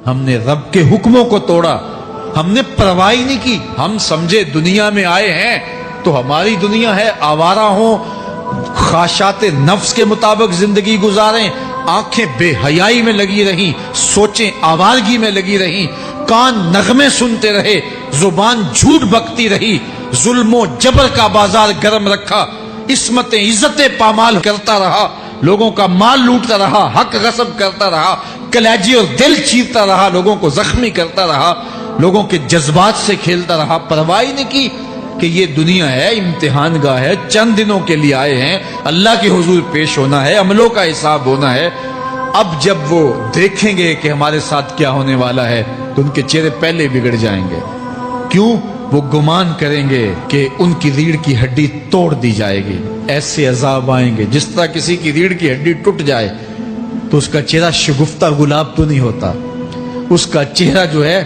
ہم نے رب کے حکموں کو توڑا، ہم نے پرواہ ہی نہیں کی۔ ہم سمجھے دنیا میں آئے ہیں تو ہماری دنیا ہے، آوارہ ہوں، خواہشات نفس کے مطابق زندگی گزاریں، آنکھیں بے حیائی میں لگی رہیں، سوچیں آوارگی میں لگی رہیں، کان نغمے سنتے رہے، زبان جھوٹ بکتی رہی، ظلم و جبر کا بازار گرم رکھا، عصمتیں عزتیں پامال کرتا رہا، لوگوں کا مال لوٹتا رہا، حق غصب کرتا رہا، کلیجی اور دل چیرتا رہا، لوگوں کو زخمی کرتا رہا، لوگوں کے جذبات سے کھیلتا رہا، پرواہ نہیں کی کہ یہ دنیا ہے، امتحان گاہ ہے، چند دنوں کے لیے آئے ہیں، اللہ کے حضور پیش ہونا ہے، عملوں کا حساب ہونا ہے۔ اب جب وہ دیکھیں گے کہ ہمارے ساتھ کیا ہونے والا ہے تو ان کے چہرے پہلے بگڑ جائیں گے۔ کیوں؟ وہ گمان کریں گے کہ ان کی ریڑھ کی ہڈی توڑ دی جائے گی، ایسے عذاب آئیں گے جس طرح کسی کی ریڑھ کی ہڈی ٹوٹ جائے تو اس کا چہرہ شگفتہ گلاب تو نہیں ہوتا، اس کا چہرہ جو ہے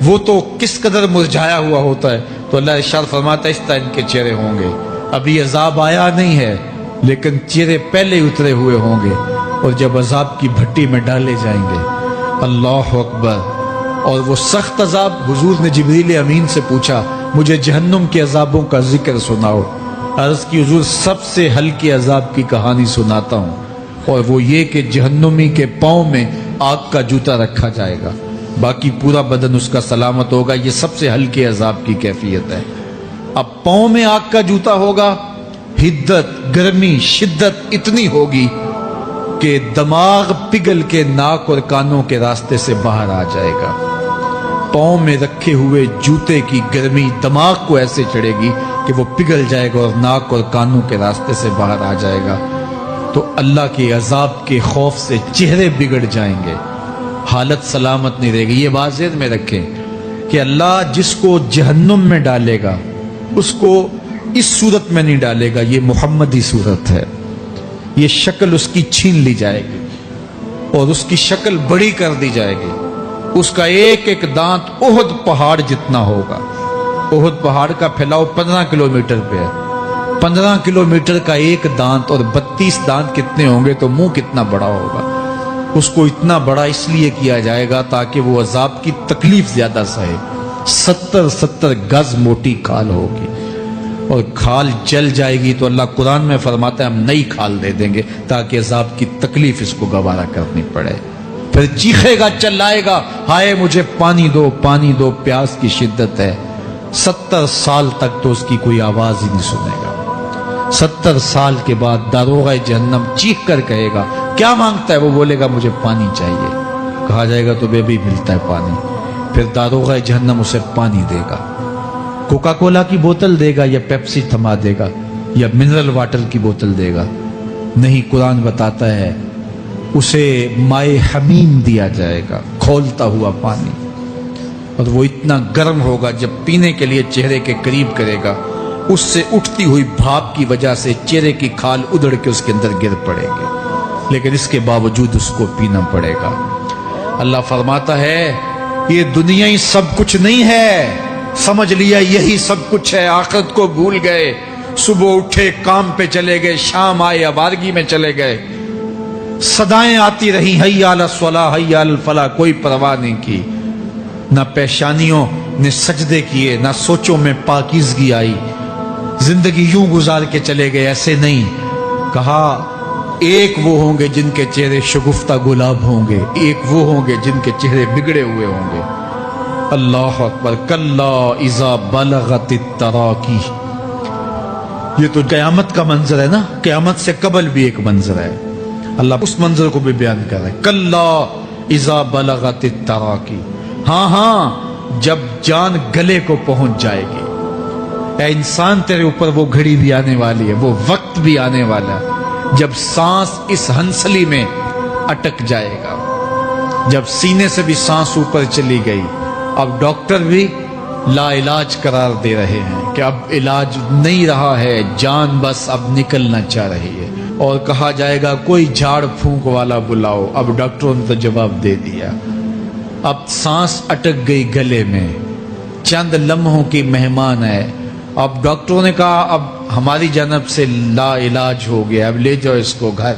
وہ تو کس قدر مرجھایا ہوا ہوتا ہے۔ تو اللہ ارشاد فرماتا ہے اس طرح ان کے چہرے ہوں گے۔ ابھی عذاب آیا نہیں ہے لیکن چہرے پہلے اترے ہوئے ہوں گے، اور جب عذاب کی بھٹی میں ڈالے جائیں گے، اللہ اکبر، اور وہ سخت عذاب، حضور نے جبریل امین سے پوچھا مجھے جہنم کے عذابوں کا ذکر سناؤ۔ عرض کی حضور سب سے ہلکے عذاب کی کہانی سناتا ہوں، اور وہ یہ کہ جہنمی کے پاؤں میں آگ کا جوتا رکھا جائے گا، باقی پورا بدن اس کا سلامت ہوگا۔ یہ سب سے ہلکے عذاب کی کیفیت ہے۔ اب پاؤں میں آگ کا جوتا ہوگا، حدت، گرمی، شدت اتنی ہوگی کہ دماغ پگھل کے ناک اور کانوں کے راستے سے باہر آ جائے گا۔ پاؤں میں رکھے ہوئے جوتے کی گرمی دماغ کو ایسے چڑھے گی کہ وہ پگھل جائے گا اور ناک اور کانوں کے راستے سے باہر آ جائے گا۔ تو اللہ کے عذاب کے خوف سے چہرے بگڑ جائیں گے، حالت سلامت نہیں رہے گی۔ یہ بات ذہن میں رکھیں کہ اللہ جس کو جہنم میں ڈالے گا اس کو اس صورت میں نہیں ڈالے گا، یہ محمدی صورت ہے، یہ شکل اس کی چھین لی جائے گی اور اس کی شکل بڑی کر دی جائے گی۔ اس کا ایک ایک دانت احد پہاڑ جتنا ہوگا۔ احد پہاڑ کا پھیلاؤ 15 کلومیٹر پہ ہے، 15 کلومیٹر کا ایک دانت، اور 32 دانت کتنے ہوں گے تو منہ کتنا بڑا ہوگا۔ اس کو اتنا بڑا اس لیے کیا جائے گا تاکہ وہ عذاب کی تکلیف زیادہ سہے۔ 70 گز موٹی کھال ہوگی، اور کھال جل جائے گی تو اللہ قرآن میں فرماتا ہے ہم نئی کھال دے دیں گے تاکہ عذاب کی تکلیف اس کو گوارا کرنی پڑے۔ پھر چیخے گا، چلائے گا، ہائے مجھے پانی دو، پانی دو، پیاس کی شدت ہے۔ 70 سال تک تو اس کی کوئی آواز ہی نہیں سنے گا۔ 70 سال کے بعد داروغہ جہنم چیخ کر کہے گا کیا مانگتا ہے؟ وہ بولے گا مجھے پانی چاہیے۔ کہا جائے گا تو بے بھی ملتا ہے پانی۔ پھر داروغہ جہنم اسے پانی دے گا، کوکا کولا کی بوتل دے گا یا پیپسی تھما دے گا یا منرل واٹر کی بوتل دے گا؟ نہیں، قرآن بتاتا ہے اسے مائے حمیم دیا جائے گا، کھولتا ہوا پانی، اور وہ اتنا گرم ہوگا جب پینے کے لیے چہرے کے قریب کرے گا اس سے اٹھتی ہوئی بھاپ کی وجہ سے چہرے کی کھال ادھڑ کے اس کے اندر گر پڑے گی، لیکن اس کے باوجود اس کو پینا پڑے گا۔ اللہ فرماتا ہے یہ دنیا ہی سب کچھ نہیں ہے، سمجھ لیا یہی سب کچھ ہے، آخرت کو بھول گئے، صبح اٹھے کام پہ چلے گئے، شام آئے آوارگی میں چلے گئے، صدائیں آتی رہیں حی علی الصلاۃ حی علی الفلاح، کوئی پرواہ نہیں کی، نہ پیشانیوں نے سجدے کیے، نہ سوچوں میں پاکیزگی آئی، زندگی یوں گزار کے چلے گئے۔ ایسے نہیں، کہا ایک وہ ہوں گے جن کے چہرے شگفتہ گلاب ہوں گے، ایک وہ ہوں گے جن کے چہرے بگڑے ہوئے ہوں گے۔ اللہ اکبر، کلا اذا بلغت التراقی، یہ تو قیامت کا منظر ہے نا، قیامت سے قبل بھی ایک منظر ہے، اللہ اس منظر کو بھی بیان کر رہا ہے، کلا اذا بلغت التراقی، ہاں جب جان گلے کو پہنچ جائے گی۔ اے انسان تیرے اوپر وہ گھڑی بھی آنے والی ہے، وہ وقت بھی آنے والا ہے جب سانس اس ہنسلی میں اٹک جائے گا، جب سینے سے بھی سانس اوپر چلی گئی، اب ڈاکٹر بھی لا علاج قرار دے رہے ہیں کہ اب علاج نہیں رہا ہے، جان بس اب نکلنا چاہ رہی ہے، اور کہا جائے گا کوئی جھاڑ پھونک والا بلاؤ۔ اب ڈاکٹروں نے تو جواب دے دیا، اب سانس اٹک گئی گلے میں، چند لمحوں کی مہمان ہے۔ اب ڈاکٹروں نے کہا اب ہماری جانب سے لا علاج ہو گیا، اب لے جاؤ اس کو گھر،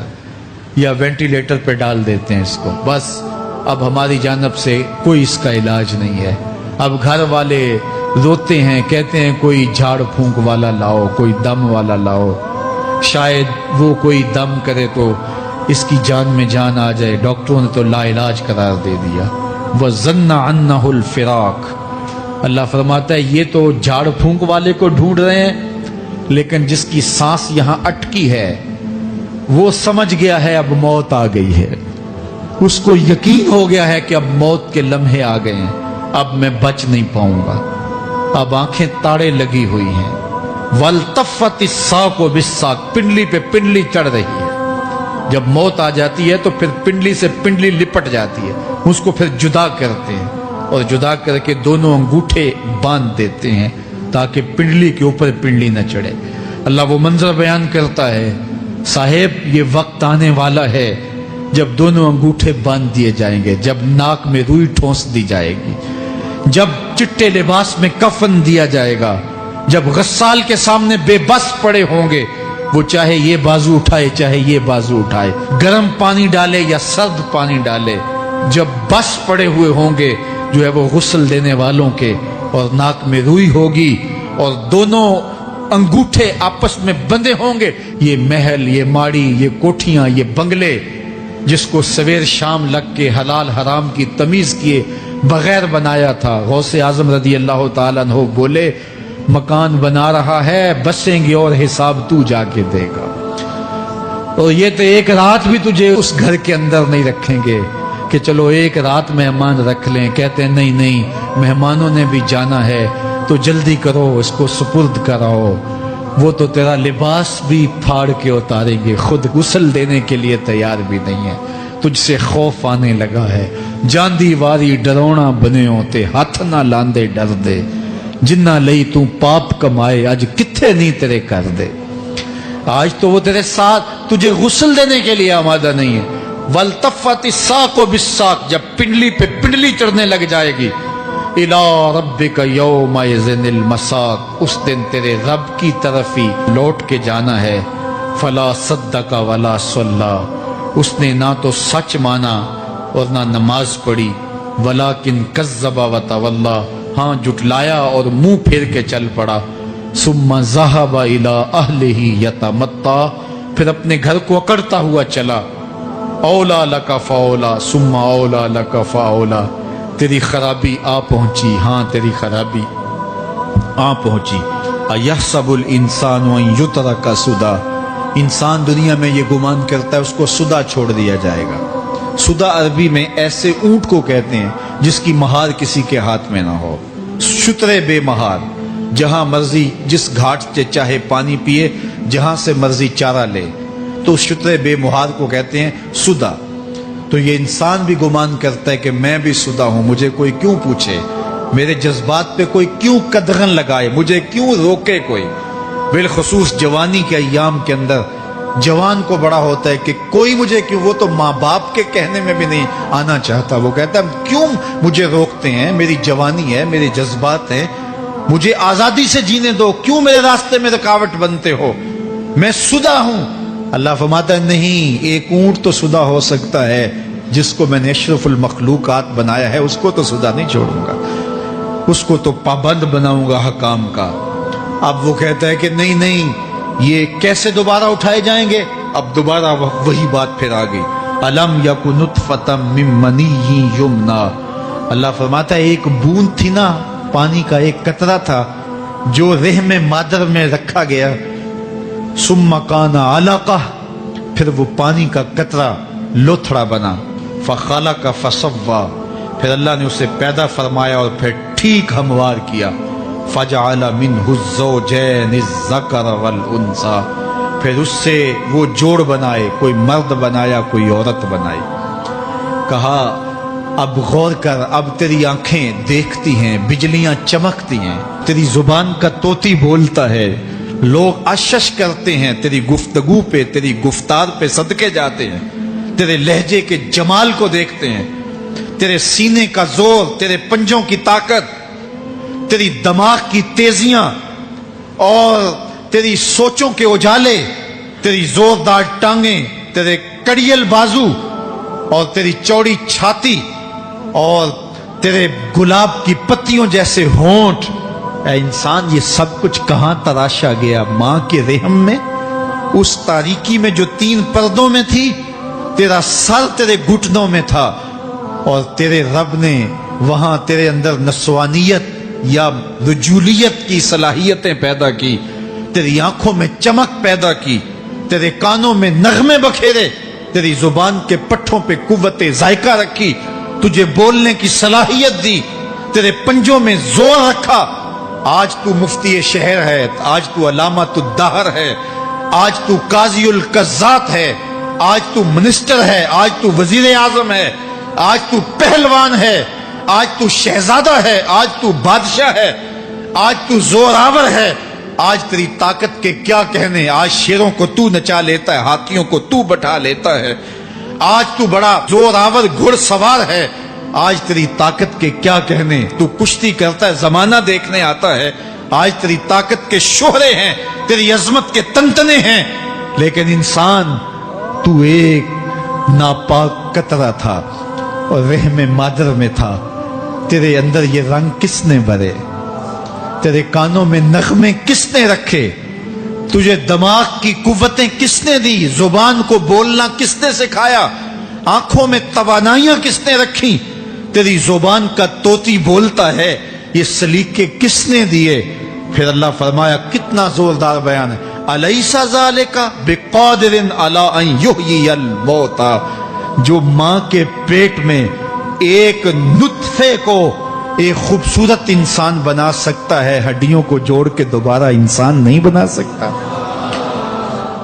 یا وینٹیلیٹر پہ ڈال دیتے ہیں اس کو، بس اب ہماری جانب سے کوئی اس کا علاج نہیں ہے. اب گھر والے روتے ہیں, کہتے ہیں کوئی جھاڑ پھونک والا لاؤ, کوئی دم والا لاؤ, شاید وہ کوئی دم کرے تو اس کی جان میں جان آ جائے. ڈاکٹروں نے تو لا علاج قرار دے دیا. وَظَنَّ عَنَّهُ الْفِرَاقُ. اللہ فرماتا ہے یہ تو جھاڑ پھونک والے کو ڈھونڈ رہے ہیں, لیکن جس کی سانس یہاں اٹکی ہے وہ سمجھ گیا ہے اب موت آ گئی ہے. اس کو یقین ہو گیا ہے کہ اب موت کے لمحے آ گئے ہیں, اب میں بچ نہیں پاؤں گا. اب آنکھیں تاڑے لگی ہوئی ہیں. وَالْتَفَّتِ السَّاقُ بِالسَّاقِ. پنڈلی پہ پنڈلی چڑھ رہی ہے. جب موت آ جاتی ہے تو پھر پنڈلی سے پنڈلی لپٹ جاتی ہے, اس کو پھر جدا کرتے ہیں اور جدا کر کے دونوں انگوٹھے باندھ دیتے ہیں تاکہ پنڈلی کے اوپر پنڈلی نہ چڑھے. اللہ وہ منظر بیان کرتا ہے, صاحب یہ وقت آنے والا ہے جب دونوں انگوٹھے باندھ دیے جائیں گے, جب ناک میں روئی ٹھونس دی جائے گی, جب چٹے لباس میں کفن دیا جائے گا, جب غسال کے سامنے بے بس پڑے ہوں گے, وہ چاہے یہ بازو اٹھائے چاہے یہ بازو اٹھائے, گرم پانی ڈالے یا سرد پانی ڈالے, جب بس پڑے ہوئے ہوں گے جو ہے وہ غسل دینے والوں کے, اور ناک میں روئی ہوگی اور دونوں انگوٹھے آپس میں بندھے ہوں گے. یہ محل, یہ ماڑی, یہ کوٹھیاں, یہ بنگلے جس کو سویر شام لگ کے حلال حرام کی تمیز کیے بغیر بنایا تھا, غوث اعظم رضی اللہ تعالیٰ عنہ بولے مکان بنا رہا ہے, بسیں گے اور حساب تو جا کے دے گا. اور یہ تو ایک رات بھی تجھے اس گھر کے اندر نہیں رکھیں گے کہ چلو ایک رات مہمان رکھ لیں. کہتے ہیں نہیں نہیں, مہمانوں نے بھی جانا ہے تو جلدی کرو, اس کو سپرد کراؤ. وہ تو تیرا لباس بھی پھاڑ کے اتاریں گے, خود غسل دینے کے لیے تیار بھی نہیں ہے. تجھ سے خوف آنے لگا ہے, جاندی واری ڈرونا بنے ہوتے, ہاتھ نہ لاندے ڈر دے, جنہ لئی تو پاپ کمائے اج کتھے نہیں تیرے کر دے. آج تو وہ تیرے ساتھ تجھے غسل دینے کے لیے آمادہ نہیں ہے. وَالْتَفَّتِ السَّاقُ بِالسَّاقِ. جب پنڈلی پہ پنڈلی چڑھنے لگ جائے گی, إِلَىٰ رَبِّكَ يَوْمَئِذٍ الْمَسَاقُ. اس دن تیرے رب کی طرف ہی لوٹ کے جانا ہے. فَلَا صَدَّقَ وَلَا صَلَّىٰ. اس نے نہ تو سچ مانا اور نہ نماز پڑھی. وَلَٰكِنْ كَذَّبَ وَتَوَلَّىٰ. ہاں جھٹلایا اور منہ پھیر کے چل پڑا. ثُمَّ ذَهَبَ إِلَىٰ أَهْلِهِ يَتَمَطَّىٰ. پھر اپنے گھر کو اکڑتا ہوا چلا. اولا لَكَ فَأَوْلَىٰ ثُمَّ أَوْلَىٰ لَكَ فَأَوْلَىٰ. تیری خرابی آ پہنچی, ہاں تیری خرابی آ پہنچی. اَيَحْسَبُ الْإِنسَانُ أَن يُتْرَكَ سُدًى. انسان دنیا میں یہ گمان کرتا ہے اس کو سدا چھوڑ دیا جائے گا. سدا عربی میں ایسے اونٹ کو کہتے ہیں جس کی مہار کسی کے ہاتھ میں نہ ہو. شترے بے مہار, جہاں مرضی جس گھاٹ سے چاہے پانی پیے, جہاں سے مرضی چارہ لے, تو شترے بے مہار کو کہتے ہیں سدا. تو یہ انسان بھی گمان کرتا ہے کہ میں بھی سدا ہوں, مجھے کوئی کیوں پوچھے, میرے جذبات پہ کوئی کیوں قدغن لگائے, مجھے کیوں روکے کوئی. بالخصوص جوانی کے ایام کے اندر جوان کو بڑا ہوتا ہے کہ کوئی مجھے کیوں, وہ تو ماں باپ کے کہنے میں بھی نہیں آنا چاہتا. وہ کہتا ہے کیوں مجھے روکتے ہیں, میری جوانی ہے, میرے جذبات ہیں, مجھے آزادی سے جینے دو, کیوں میرے راستے میں رکاوٹ بنتے ہو, میں سدا ہوں. اللہ فرماتا ہے نہیں, ایک اونٹ تو سدا ہو سکتا ہے جس کو میں نے اشرف المخلوقات بنایا ہے, اس کو تو سدا نہیں چھوڑوں گا, اس کو تو پابند بناؤں گا حکام کا. اب وہ کہتا ہے کہ نہیں نہیں, یہ کیسے دوبارہ اٹھائے جائیں گے. اب دوبارہ وہی بات پھر آ گئی. الم یک نطفۃ من منی یمنا. اللہ فرماتا ہے ایک بوند تھی نا, پانی کا ایک قطرہ تھا جو رحم مادر میں رکھا گیا. ثم کان علقہ, پھر وہ پانی کا قطرہ لوتھڑا بنا. فخلق فسوی, پھر اللہ نے اسے پیدا فرمایا اور پھر ٹھیک ہموار کیا. فجعل منہ الزوجین الذکر والانثی, پھر اس سے وہ جوڑ بنائے, کوئی مرد بنایا کوئی عورت بنائی. کہا اب غور کر, اب تیری آنکھیں دیکھتی ہیں, بجلیاں چمکتی ہیں, تیری زبان کا طوطی بولتا ہے, لوگ اشش کرتے ہیں تیری گفتگو پہ, تیری گفتار پہ صدقے جاتے ہیں, تیرے لہجے کے جمال کو دیکھتے ہیں, تیرے سینے کا زور, تیرے پنجوں کی طاقت, تیری دماغ کی تیزیاں اور تیری سوچوں کے اجالے, تیری زوردار ٹانگیں, تیرے کڑیل بازو اور تیری چوڑی چھاتی اور تیرے گلاب کی پتیوں جیسے ہونٹ، اے انسان یہ سب کچھ کہاں تراشا گیا؟ ماں کے رحم میں، اس تاریکی میں جو 3 پردوں میں تھی۔ تیرا سر تیرے گھٹنوں میں تھا، اور تیرے رب نے وہاں تیرے اندر نسوانیت یا رجولیت کی صلاحیتیں پیدا کی، تیری آنکھوں میں چمک پیدا کی، تیرے کانوں میں نغمے بکھیرے، تیری زبان کے پٹھوں پہ قوت ذائقہ رکھی، تجھے بولنے کی صلاحیت دی، تیرے پنجوں میں زور رکھا۔ آج تو مفتی شہر ہے، آج تو علامۃ الدہر ہے، آج تو قاضی القضات ہے، آج تو منسٹر ہے، آج تو وزیر اعظم ہے، آج تو پہلوان ہے، آج تو شہزادہ ہے، آج تو بادشاہ ہے، آج تو زوراور ہے۔ آج تیری طاقت کے کیا کہنے؟ آج شیروں کو تو نچا لیتا ہے، ہاتھیوں کو تو بٹھا لیتا ہے، آج تو بڑا زوراور گھڑ سوار ہے۔ آج تیری طاقت کے کیا کہنے؟ تو کشتی کرتا ہے، زمانہ دیکھنے آتا ہے۔ آج تیری طاقت کے شوہرے ہیں، تیری عظمت کے تنتنے ہیں، لیکن انسان تو ایک ناپاک قطرہ تھا اور رحم مادر میں تھا۔ تیرے اندر یہ رنگ کس نے بھرے؟ تیرے کانوں میں نغمے کس نے رکھے؟ تجھے دماغ کی قوتیں کس نے دی؟ زبان کو بولنا کس نے سکھایا؟ آنکھوں میں توانائیاں کس نے رکھی؟ تیری زبان کا طوطی بولتا ہے، یہ سلیقے کس نے دیے؟ پھر اللہ فرمایا، کتنا زوردار بیان ہے، الیس ذالک بقادر علی ان یحیی الموتى۔ جو ماں کے پیٹ میں ایک نطفے کو ایک خوبصورت انسان بنا سکتا ہے، ہڈیوں کو جوڑ کے دوبارہ انسان نہیں بنا سکتا؟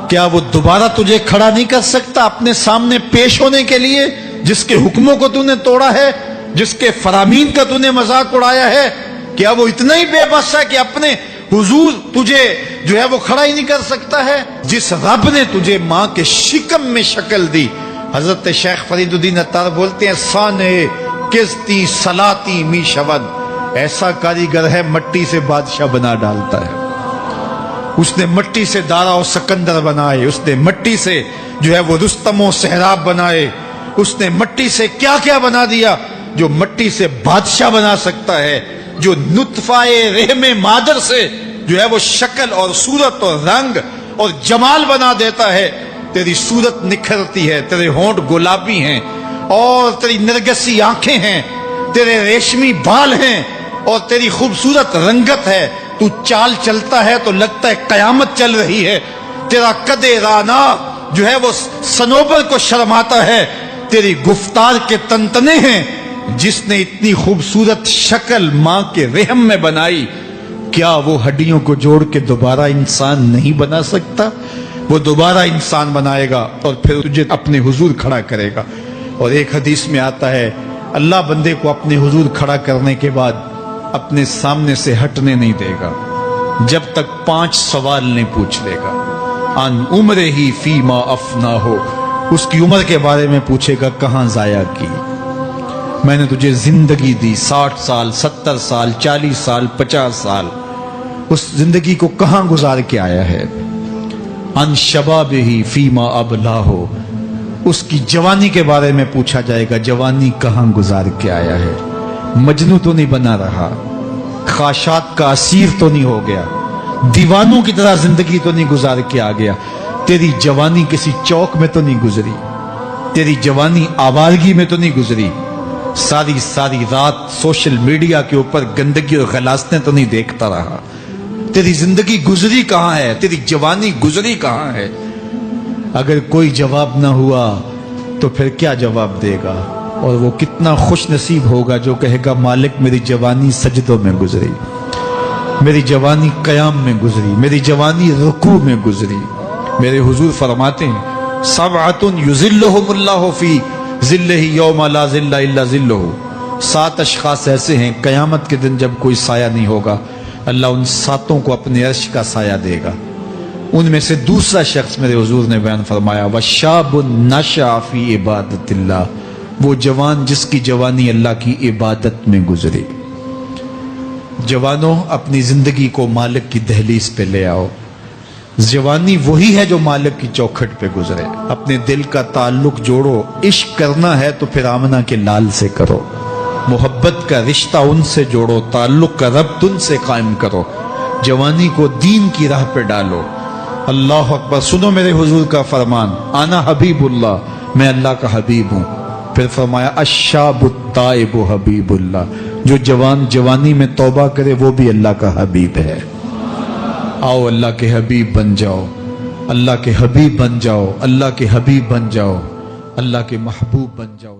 کیا وہ دوبارہ تجھے کھڑا نہیں کر سکتا اپنے سامنے پیش ہونے کے لیے، جس کے حکموں کو تو نے توڑا ہے، جس کے فرامین کا تو نے مذاق اڑایا ہے؟ کیا وہ اتنا ہی بے بس ہے کہ اپنے حضور تجھے جو ہے وہ کھڑا ہی نہیں کر سکتا ہے؟ جس رب نے تجھے ماں کے شکم میں شکل دی، حضرت شیخ فرید الدین عطار بولتے ہیں، سانے کستی سلاتی می شود، ایسا کاریگر ہے مٹی سے بادشاہ بنا ڈالتا ہے۔ اس نے مٹی سے دارا و سکندر بنائے، اس نے مٹی سے جو ہے وہ رستم و سہراب بنائے، اس نے مٹی سے کیا کیا بنا دیا جو مٹی سے بادشاہ بنا سکتا ہے، جو نطفہ رحم مادر سے جو ہے وہ شکل اور صورت اور رنگ اور جمال بنا دیتا ہے۔ تیری صورت نکھرتی ہے، تیرے ہونٹ گلابی ہیں، اور تیری نرگسی آنکھیں ہیں، تیرے ریشمی بال ہیں، اور تیری خوبصورت رنگت ہے۔ تو چال چلتا ہے تو لگتا ہے قیامت چل رہی ہے۔ تیرا قد رانا جو ہے وہ صنوبر کو شرماتا ہے۔ تیری گفتار کے تنتنے ہیں۔ جس نے اتنی خوبصورت شکل ماں کے رحم میں بنائی، کیا وہ ہڈیوں کو جوڑ کے دوبارہ انسان نہیں بنا سکتا؟ وہ دوبارہ انسان بنائے گا اور پھر تجھے اپنے حضور کھڑا کرے گا۔ اور ایک حدیث میں آتا ہے، اللہ بندے کو اپنے حضور کھڑا کرنے کے بعد اپنے سامنے سے ہٹنے نہیں دے گا جب تک 5 سوال نہیں پوچھ لے گا۔ ان عمرہ ہی فیما افنا ہو، اس کی عمر کے بارے میں پوچھے گا، کہاں ضائع کی؟ میں نے تجھے زندگی دی، 60 سال 70 سال 40 سال 50 سال، اس زندگی کو کہاں گزار کے آیا ہے؟ ان شباب ہی فیما ابلا ہو، اس کی جوانی کے بارے میں پوچھا جائے گا، جوانی کہاں گزار کے آیا ہے؟ مجنوں تو نہیں بنا رہا، خواہشات کا اسیر تو نہیں ہو گیا، دیوانوں کی طرح زندگی تو نہیں گزار کے آ گیا؟ تیری جوانی کسی چوک میں تو نہیں گزری، تیری جوانی آوارگی میں تو نہیں گزری، ساری رات سوشل میڈیا کے اوپر گندگی اور غلاظتیں تو نہیں دیکھتا رہا؟ تیری زندگی گزری کہاں ہے؟ تیری جوانی گزری کہاں ہے؟ اگر کوئی جواب نہ ہوا تو پھر کیا جواب دے گا؟ اور وہ کتنا خوش نصیب ہوگا جو کہے گا، مالک میری جوانی سجدوں میں گزری، میری جوانی قیام میں گزری، میری جوانی رکوع میں گزری۔ میرے حضور فرماتے ہیں، سبعۃ یظلھم اللہ فی ظلہ یوم لا ظل الا ظلہ، 7 اشخاص ایسے ہیں قیامت کے دن جب کوئی سایہ نہیں ہوگا، اللہ ان 7 کو اپنے عرش کا سایہ دے گا۔ ان میں سے دوسرا شخص میرے حضور نے بیان فرمایا، وشاب نشأ فی عبادت اللہ، وہ جوان جس کی جوانی اللہ کی عبادت میں گزری۔ جوانوں، اپنی زندگی کو مالک کی دہلیز پہ لے آؤ۔ جوانی وہی ہے جو مالک کی چوکھٹ پہ گزرے۔ اپنے دل کا تعلق جوڑو، عشق کرنا ہے تو پھر آمنہ کے لال سے کرو۔ محبت کا رشتہ ان سے جوڑو، تعلق کا ربط ان سے قائم کرو، جوانی کو دین کی راہ پہ ڈالو۔ اللہ اکبر۔ سنو میرے حضور کا فرمان، انا حبیب اللہ، میں اللہ کا حبیب ہوں۔ پھر فرمایا الشاب التائب حبیب اللہ، جو جوانی میں توبہ کرے وہ بھی اللہ کا حبیب ہے۔ آؤ اللہ کے حبیب بن جاؤ، اللہ کے حبیب بن جاؤ، اللہ کے حبیب بن جاؤ، اللہ کے محبوب بن جاؤ۔